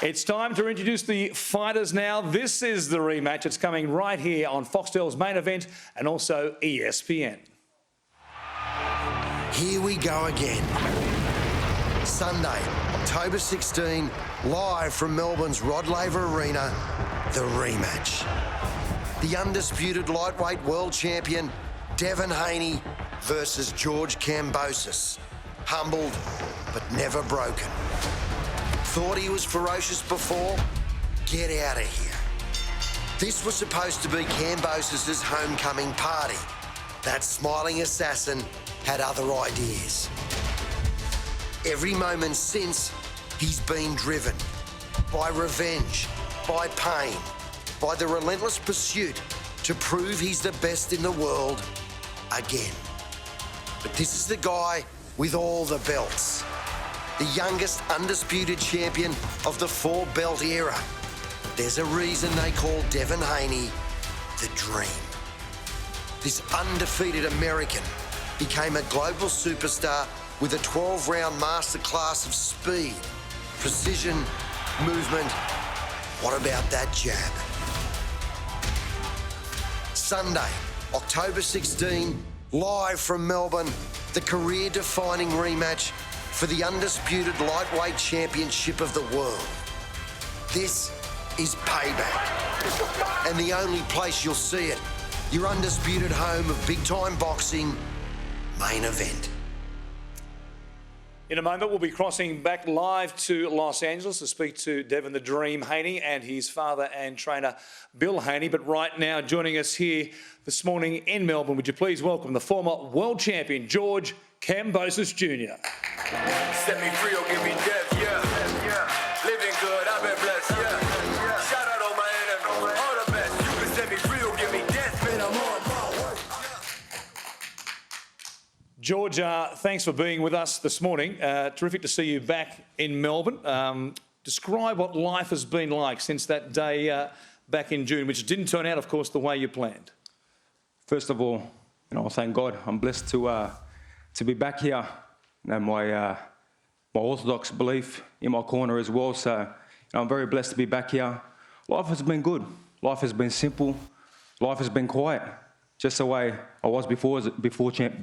It's time to introduce the fighters now. This is the rematch. It's coming right here on Foxtel's Main Event and also ESPN. Here we go again. Sunday, October 16, live from Melbourne's Rod Laver Arena, the rematch. The undisputed lightweight world champion, Devin Haney versus George Kambosos. Humbled, but never broken. Thought he was ferocious before? Get out of here. This was supposed to be Kambosos' homecoming party. That smiling assassin had other ideas. Every moment since, he's been driven by revenge, by pain, by the relentless pursuit to prove he's the best in the world again. But this is the guy with all the belts. The youngest undisputed champion of the four-belt era. There's a reason they call Devin Haney the Dream. This undefeated American became a global superstar with a 12-round masterclass of speed, precision, movement. What about that jab? Sunday, October 16, live from Melbourne, the career-defining rematch for the undisputed lightweight championship of the world. This is payback. And the only place you'll see it, your undisputed home of big-time boxing, Main Event. In a moment, we'll be crossing back live to Los Angeles to speak to Devin the Dream Haney and his father and trainer, Bill Haney. But right now, joining us here this morning in Melbourne, would you please welcome the former world champion, George Kambosos Jr. Set me free or give me death, yeah. Living good, I've been blessed, yeah. Shout out on my enemies, all the best. You can set me free or give me death, man, I'm on my way. George, thanks for being with us this morning. Terrific to see you back in Melbourne. Describe what life has been like since that day back in June, which didn't turn out, of course, the way you planned. First of all, thank God. I'm blessed to be back here. My Orthodox belief in my corner as well. So I'm very blessed to be back here. Life has been good. Life has been simple. Life has been quiet, just the way I was before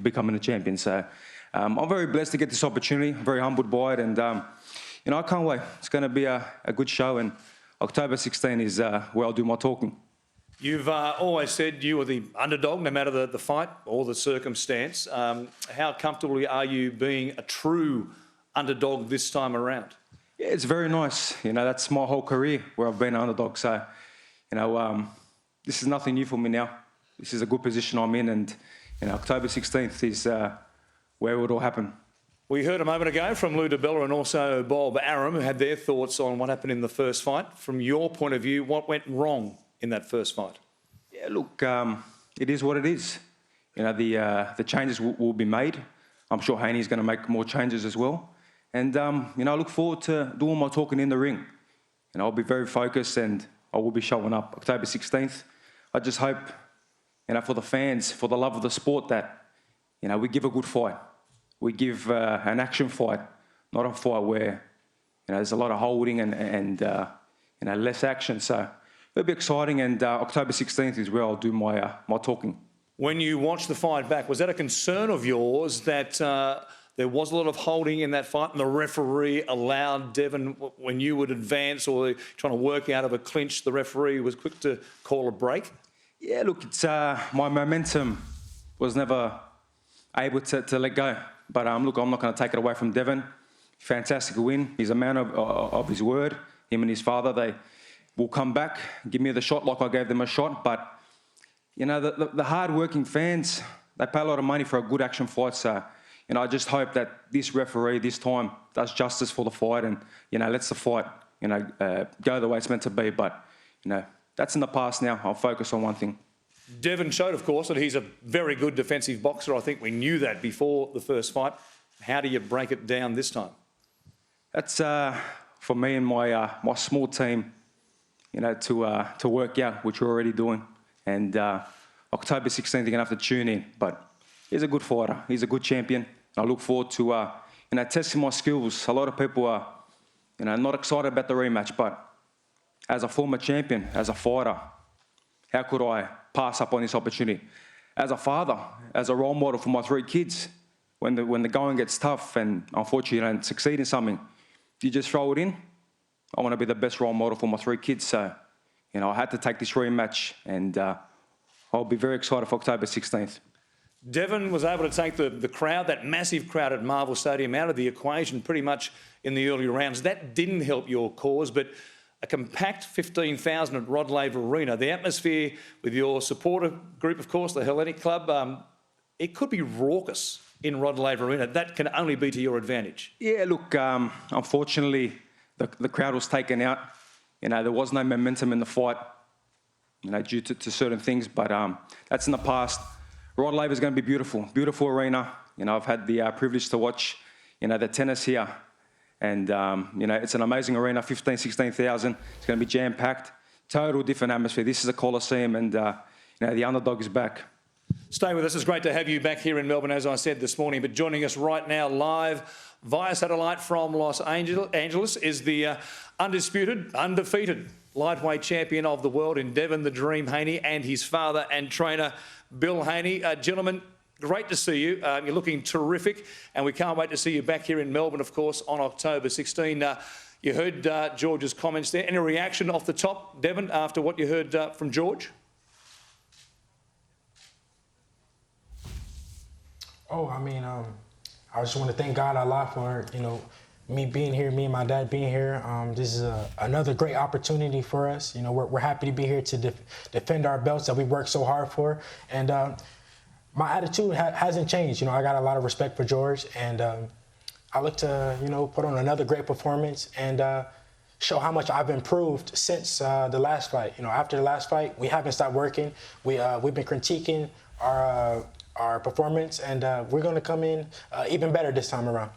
becoming a champion. So I'm very blessed to get this opportunity. I'm very humbled by it, and I can't wait. It's going to be a good show, and October 16 is where I'll do my talking. You've always said you were the underdog, no matter the fight or the circumstance. How comfortable are you being a true underdog this time around? Yeah, it's very nice. That's my whole career where I've been an underdog. So, this is nothing new for me now. This is a good position I'm in, and October 16th is where it will all happen. We heard a moment ago from Lou DiBella and also Bob Arum, who had their thoughts on what happened in the first fight. From your point of view, what went wrong in that first fight? Yeah, look, it is what it is. The changes will be made. I'm sure Haney's going to make more changes as well. And, I look forward to doing my talking in the ring. I'll be very focused and I will be showing up October 16th. I just hope, for the fans, for the love of the sport, that, we give a good fight. We give an action fight, not a fight where, there's a lot of holding and less action. So it'll be exciting, and October 16th is where I'll do my talking. When you watched the fight back, was that a concern of yours that there was a lot of holding in that fight and the referee allowed Devin, when you would advance or trying to work out of a clinch, the referee was quick to call a break? Yeah, look, it's my momentum was never able to let go. But look, I'm not going to take it away from Devin. Fantastic win. He's a man of his word. Him and his father, they will come back, give me the shot like I gave them a shot. But, the hard-working fans, they pay a lot of money for a good action fight. So, I just hope that this referee this time does justice for the fight and, lets the fight, go the way it's meant to be. But, that's in the past now. I'll focus on one thing. Devin showed, of course, that he's a very good defensive boxer. I think we knew that before the first fight. How do you break it down this time? That's for me and my small team, to work out, which we're already doing. And October 16th, you're going to have to tune in. But he's a good fighter. He's a good champion. I look forward to testing my skills. A lot of people are not excited about the rematch, but as a former champion, as a fighter, how could I pass up on this opportunity? As a father, as a role model for my 3 kids, when the going gets tough and unfortunately you don't succeed in something, if you just throw it in, I want to be the best role model for my 3 kids. So, I had to take this rematch, and I'll be very excited for October 16th. Devin was able to take the crowd, that massive crowd at Marvel Stadium, out of the equation pretty much in the early rounds. That didn't help your cause, but a compact 15,000 at Rod Laver Arena, the atmosphere with your supporter group, of course, the Hellenic Club, it could be raucous in Rod Laver Arena. That can only be to your advantage. Yeah, look, unfortunately, the crowd was taken out. There was no momentum in the fight, due to certain things, but that's in the past. Rod Laver is going to be beautiful, beautiful arena. I've had the privilege to watch, the tennis here. And, it's an amazing arena, 15,000, 16,000. It's going to be jam-packed, total different atmosphere. This is a Coliseum, and, the underdog is back. Stay with us. It's great to have you back here in Melbourne, as I said this morning. But joining us right now live via satellite from Los Angeles is the undisputed, undefeated lightweight champion of the world in Devin the Dream Haney and his father and trainer, Bill Haney. Gentlemen, great to see you. You're looking terrific, and we can't wait to see you back here in Melbourne, of course, on October 16. You heard George's comments there. Any reaction off the top, Devin, after what you heard from George? I just want to thank God Allah for, me being here, me and my dad being here. This is another great opportunity for us. We're happy to be here to defend our belts that we worked so hard for. And my attitude hasn't changed. I got a lot of respect for George, and I look to, put on another great performance and show how much I've improved since the last fight. After the last fight, we haven't stopped working. We've been critiquing our performance, and we're going to come in even better this time around.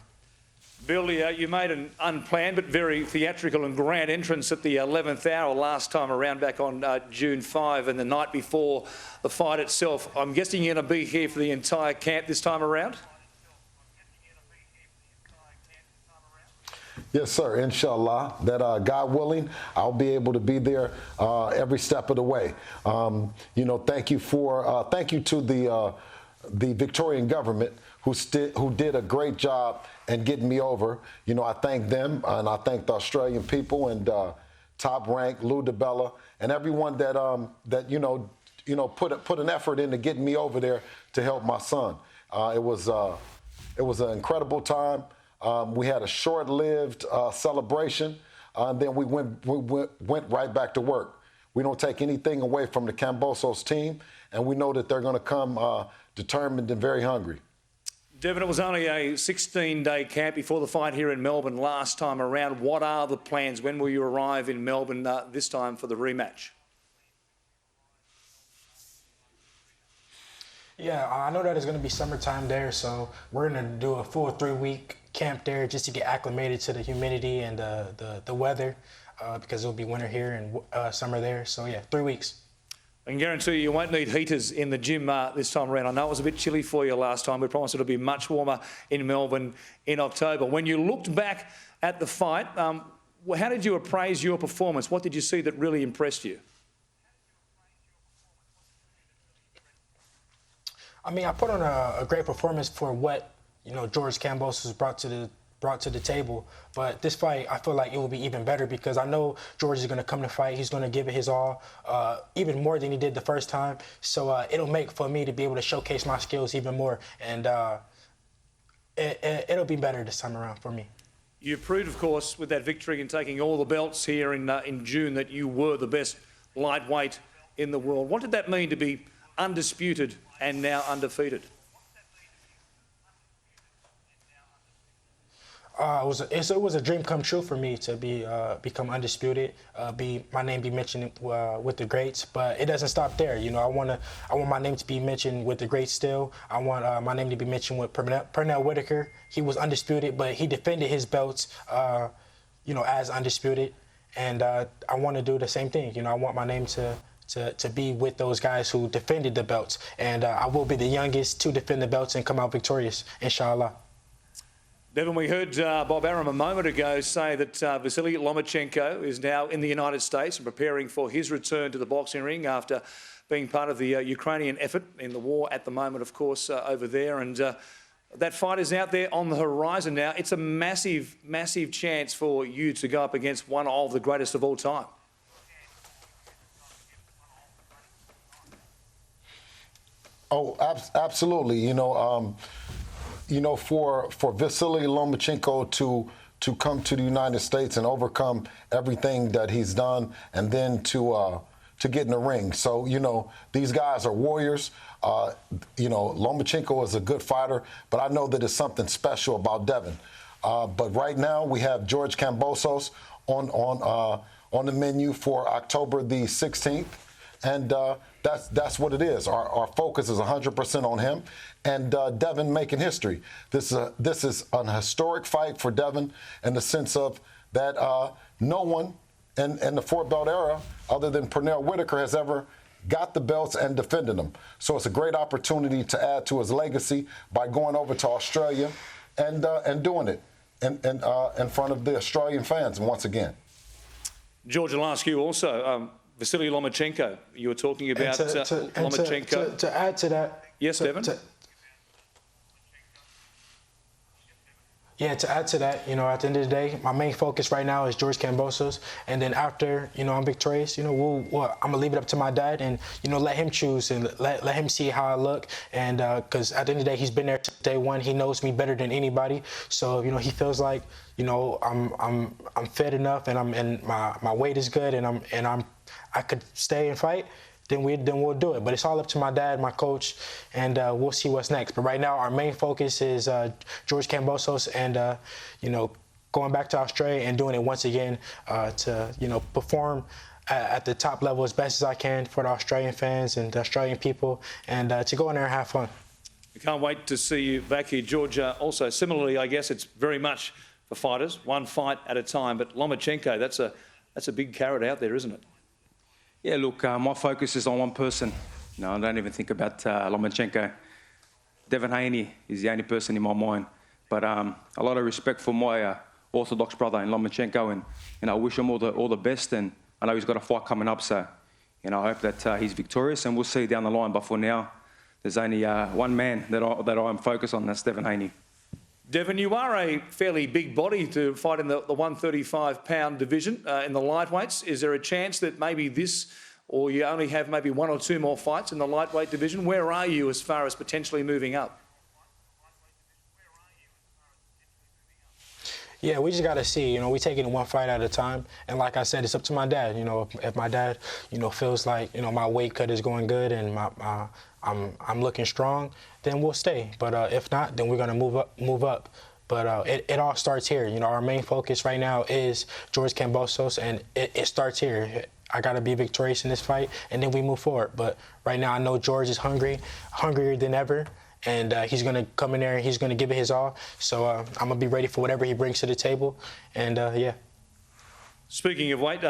Bill, you made an unplanned but very theatrical and grand entrance at the 11th hour last time around back on June 5 and the night before the fight itself. I'm guessing you're going to be here for the entire camp this time around? Yes, sir. Inshallah, that God willing, I'll be able to be there every step of the way. Thank you to the Victorian government who did a great job in getting me over. I thank them, and I thank the Australian people and Top Rank, Lou DiBella, and everyone that put an effort into getting me over there to help my son. It was an incredible time. We had a short-lived celebration, and then we went right back to work. We don't take anything away from the Kambosos team, and we know that they're going to come determined and very hungry. Devin, it was only a 16-day camp before the fight here in Melbourne last time around. What are the plans? When will you arrive in Melbourne this time for the rematch? Yeah, I know that it's going to be summertime there, so we're going to do a full 3-week camp there just to get acclimated to the humidity and the weather because it'll be winter here and summer there. So, yeah, 3 weeks. I can guarantee you won't need heaters in the gym this time around. I know it was a bit chilly for you last time. We promised it'll be much warmer in Melbourne in October. When you looked back at the fight, how did you appraise your performance? What did you see that really impressed you? I put on a great performance for what, George Kambosos brought to the table. But this fight, I feel like it will be even better because I know George is going to come to fight. He's going to give it his all, even more than he did the first time. So it'll make for me to be able to showcase my skills even more. And it'll be better this time around for me. You proved, of course, with that victory and taking all the belts here in June that you were the best lightweight in the world. What did that mean to be undisputed and now undefeated? It was a dream come true for me to become undisputed, my name be mentioned with the greats. But it doesn't stop there. I want my name to be mentioned with the greats still. I want my name to be mentioned with Pernell Whitaker. He was undisputed, but he defended his belts, as undisputed. And I want to do the same thing. I want my name to be with those guys who defended the belts. And I will be the youngest to defend the belts and come out victorious, inshallah. Devin, we heard Bob Arum a moment ago say that Vasily Lomachenko is now in the United States and preparing for his return to the boxing ring after being part of the Ukrainian effort in the war at the moment, of course, over there. And that fight is out there on the horizon now. It's a massive, massive chance for you to go up against one of the greatest of all time. Oh, absolutely. For Vasily Lomachenko to come to the United States and overcome everything that he's done, and then to get in the ring. So, these guys are warriors. Lomachenko is a good fighter, but I know that it's something special about Devin. But right now we have George Kambosos on the menu for October the 16th. And that's what it is. Our focus is 100% on him, and Devin making history. This is an historic fight for Devin in the sense of that no one in the four belt era, other than Pernell Whitaker, has ever got the belts and defended them. So it's a great opportunity to add to his legacy by going over to Australia and doing it in front of the Australian fans once again. George, I'll ask you also. Vasily Lomachenko, you were talking about Lomachenko. To add to that. Yes, Devin? To add to that, at the end of the day, my main focus right now is George Kambosos. And then after, I'm victorious, I'm going to leave it up to my dad and, let him choose and let him see how I look. And because at the end of the day, he's been there since day one. He knows me better than anybody. So, he feels like, I'm fit enough and my weight is good and I could stay and fight, then we'll do it. But it's all up to my dad, my coach, and we'll see what's next. But right now, our main focus is George Kambosos and, going back to Australia and doing it once again to, perform at the top level as best as I can for the Australian fans and the Australian people, and to go in there and have fun. We can't wait to see you back here, George. Also, similarly, I guess it's very much for fighters, one fight at a time. But Lomachenko, that's a big carrot out there, isn't it? Yeah, look, my focus is on one person. I don't even think about Lomachenko. Devin Haney is the only person in my mind. But a lot of respect for my Orthodox brother in Lomachenko, and I wish him all the best. And I know he's got a fight coming up, so I hope that he's victorious, and we'll see down the line. But for now, there's only one man that I'm focused on. That's Devin Haney. Devin, you are a fairly big body to fight in the 135-pound division in the lightweights. Is there a chance that maybe this, or you only have maybe one or two more fights in the lightweight division? Where are you as far as potentially moving up? Yeah, we just got to see. We take it one fight at a time. And like I said, it's up to my dad. If my dad, feels like, my weight cut is going good and I'm looking strong, then we'll stay. But if not, then we're going to move up. But it all starts here. Our main focus right now is George Kambosos, and it starts here. I got to be victorious in this fight, and then we move forward. But right now, I know George is hungrier than ever. And he's going to come in there and he's going to give it his all. So I'm going to be ready for whatever he brings to the table. And, yeah. Speaking of weight,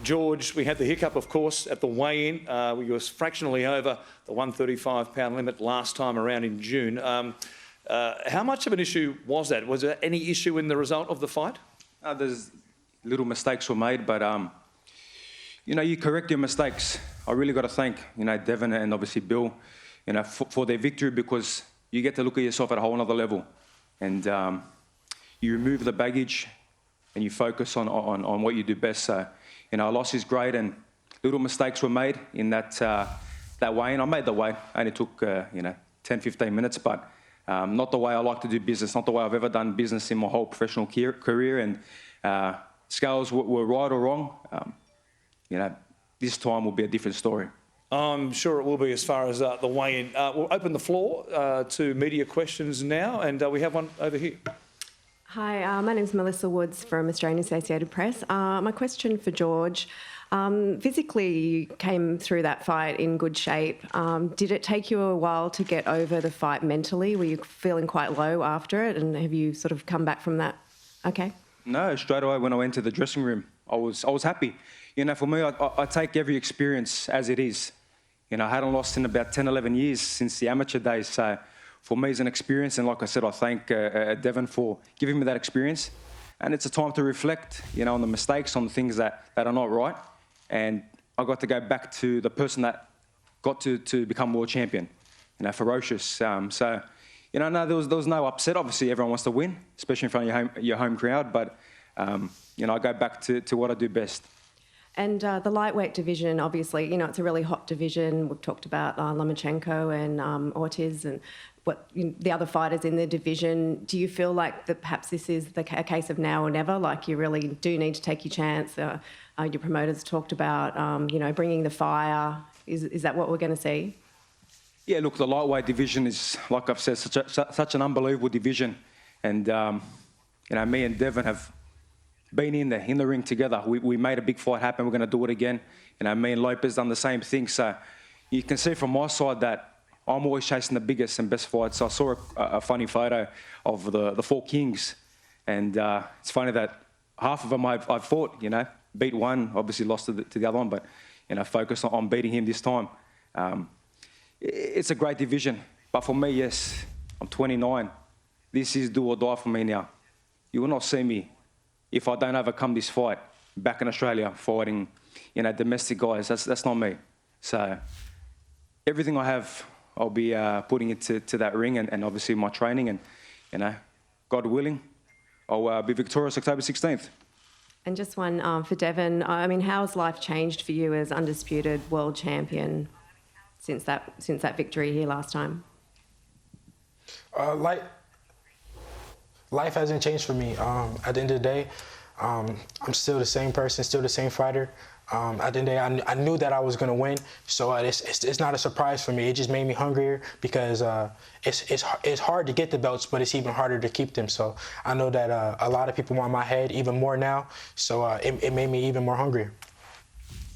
George, we had the hiccup, of course, at the weigh-in. We were fractionally over the 135-pound limit last time around in June. How much of an issue was that? Was there any issue in the result of the fight? There's little mistakes were made, but, you correct your mistakes. I really got to thank, Devin and obviously Bill, for their victory, because you get to look at yourself at a whole other level, and you remove the baggage and you focus on what you do best. So, a loss is great, and little mistakes were made in that weigh-in. I made the weight. Only took 10, 15 minutes, but not the way I like to do business, not the way I've ever done business in my whole professional career. And scales were right or wrong. This time will be a different story. I'm sure it will be as far as the weigh-in. We'll open the floor to media questions now, and we have one over here. Hi, my name's Melissa Woods from Australian Associated Press. My question for George, physically you came through that fight in good shape. Did it take you a while to get over the fight mentally? Were you feeling quite low after it, and have you sort of come back from that? Okay. No, straight away when I went to the dressing room, I was happy. For me, I take every experience as it is. I hadn't lost in about 10, 11 years since the amateur days. So for me, it's an experience. And like I said, I thank Devin for giving me that experience. And it's a time to reflect, on the mistakes, on the things that are not right. And I got to go back to the person that got to become world champion, ferocious. So, no, there was no upset. Obviously, everyone wants to win, especially in front of your home crowd. But, I go back to what I do best. And the lightweight division, obviously, it's a really hot division. We've talked about Lomachenko and Ortiz and the other fighters in the division. Do you feel like that perhaps this is a case of now or never? Like you really do need to take your chance? Your promoters talked about, bringing the fire. Is that what we're going to see? Yeah, look, the lightweight division is, like I've said, such an unbelievable division. And, me and Devin have been in the ring together. We made a big fight happen. We're going to do it again. Me and Lopez done the same thing. So you can see from my side that I'm always chasing the biggest and best fights. I saw a funny photo of the four kings. And it's funny that half of them I've fought, beat one, obviously lost to the other one, but, focus on beating him this time. It's a great division. But for me, yes, I'm 29. This is do or die for me now. You will not see me if I don't overcome this fight back in Australia fighting, domestic guys. That's not me. So everything I have, I'll be putting it to that ring and obviously my training and, God willing, I'll be victorious October 16th. And just one for Devin. How has life changed for you as undisputed world champion since that victory here last time? Life hasn't changed for me. At the end of the day, I'm still the same person, still the same fighter. At the end of the day, I knew that I was going to win, so it's not a surprise for me. It just made me hungrier because it's hard to get the belts, but it's even harder to keep them. So I know that a lot of people want my head even more now, so it made me even more hungrier.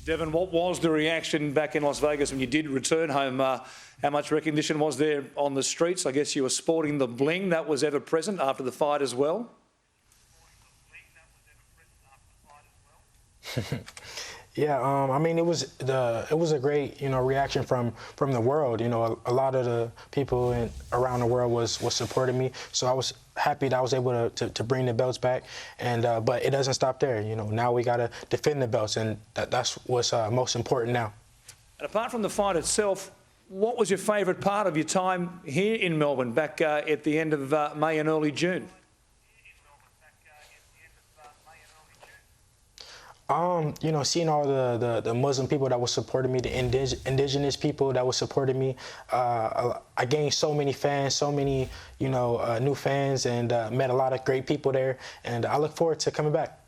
Devin, what was the reaction back in Las Vegas when you did return home? How much recognition was there on the streets? I guess you were sporting the bling that was ever present after the fight as well. Yeah, it was a great reaction from the world. A lot of the people around the world was supporting me, so I was happy that I was able to bring the belts back. And but it doesn't stop there. Now we got to defend the belts, and that's what's most important now. And apart from the fight itself, what was your favourite part of your time here in Melbourne back at the end of May and early June? Seeing all the Muslim people that were supporting me, the indigenous people that were supporting me, I gained so many fans, so many, new fans, and met a lot of great people there. And I look forward to coming back.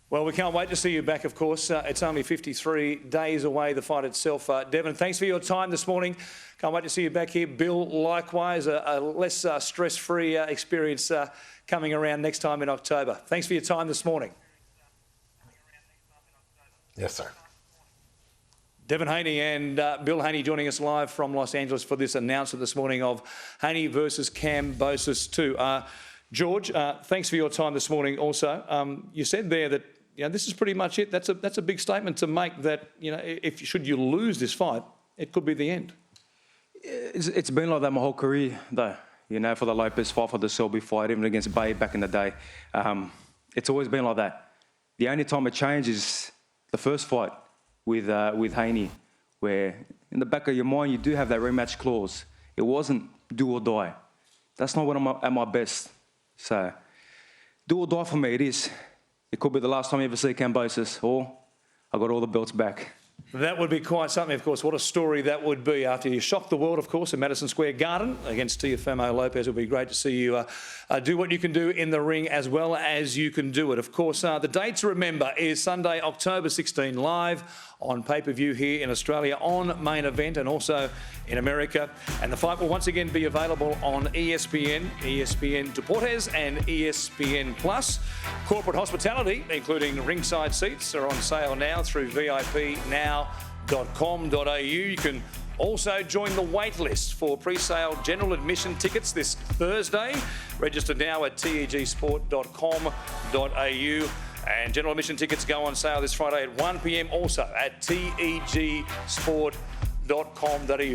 Well, we can't wait to see you back, of course. It's only 53 days away, the fight itself. Devin, thanks for your time this morning. Can't wait to see you back here. Bill, likewise, a less stress-free experience coming around next time in October. Thanks for your time this morning. Yes, sir. Devin Haney and Bill Haney joining us live from Los Angeles for this announcement this morning of Haney versus Kambosos II. George, thanks for your time this morning also. You said there that this is pretty much it. That's a big statement to make that, should you lose this fight, it could be the end. It's been like that my whole career, though. For the Lopez fight, for the Selby fight, even against Bay back in the day. It's always been like that. The only time it changed is the first fight with Haney, where in the back of your mind you do have that rematch clause. It wasn't do or die. That's not when I'm at my best. So, do or die for me, it is. It could be the last time you ever see Kambosos, or I got all the belts back. That would be quite something, of course. What a story that would be after you shocked the world, of course, in Madison Square Garden against Teofimo Lopez. It would be great to see you do what you can do in the ring as well as you can do it. Of course, the date to remember is Sunday, October 16, live on pay-per-view here in Australia on Main Event and also in America. And the fight will once again be available on ESPN, ESPN Deportes and ESPN Plus. Corporate hospitality, including ringside seats, are on sale now through VIPnow.com.au. You can also join the wait list for pre-sale general admission tickets this Thursday. Register now at tegsport.com.au. And general admission tickets go on sale this Friday at 1 p.m. also at tegsport.com.au.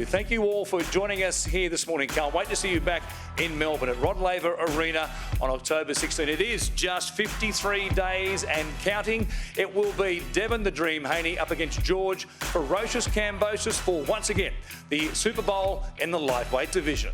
Thank you all for joining us here this morning. Can't wait to see you back in Melbourne at Rod Laver Arena on October 16. It is just 53 days and counting. It will be Devin the Dream Haney up against George Ferocious Kambosos for, once again, the Super Bowl in the lightweight division.